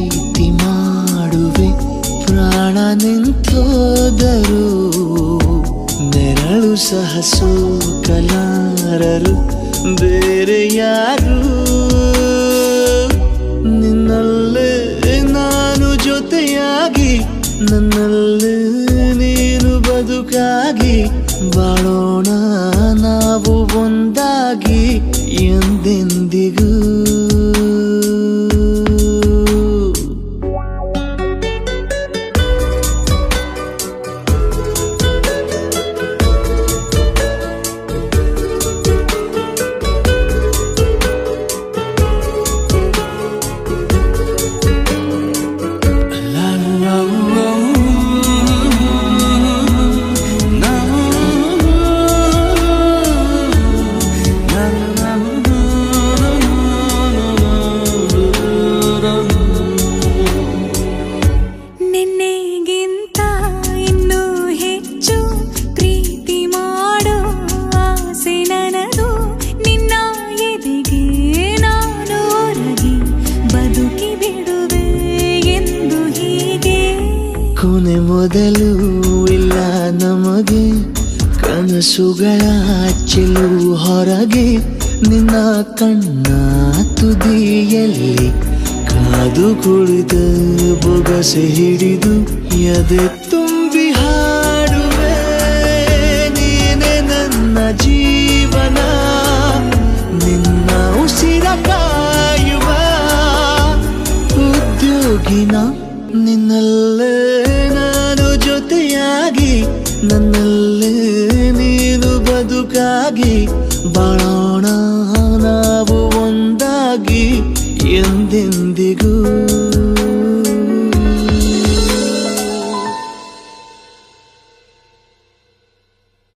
ಪ್ರೀತಿ ಮಾಡುವೆ ಪ್ರಾಣ ನಿಂತೋದರು ನೆರಳು ಸಹ ಸೋಕಲಾರರು ಬೇರೆ ಯಾರು ನಿನ್ನಲ್ಲೇ ನಾನು ಜೊತೆಯಾಗಿ ನನ್ನಲ್ಲೇ ನೀನು ಬದುಕಾಗಿ ಬಾಳೋಣ ನಾವು ಒಂದಾಗಿ ಎಂದೆಂದಿಗೂ ಕೊನೆ ಮೊದಲು ಇಲ್ಲ ನಮಗೆ ಕನಸುಗಳ ಚೆಲು ಹೊರಗೆ ನಿನ್ನ ಕಣ್ಣ ತುದಿಯಲ್ಲಿ ಕಾದು ಕುಳಿತ ಬೊಗಸೆ ಹಿಡಿದು ಎದೆ ತುಂಬಿ ಹಾಡುವೆ ನೀನೆ ನನ್ನ ಜೀವನ ನಿನ್ನ ಉಸಿರ ಕಾಯುವ ಉದ್ಯೋಗಿನ ನಿನ್ನಲ್ಲೇ ನಾನು ಜೊತೆಯಾಗಿ ನನ್ನಲ್ಲೇ ನೀನು ಬದುಕಾಗಿ ಬಾಳೋಣ ನಾವು ಒಂದಾಗಿ ಎಂದೆಂದಿಗೂ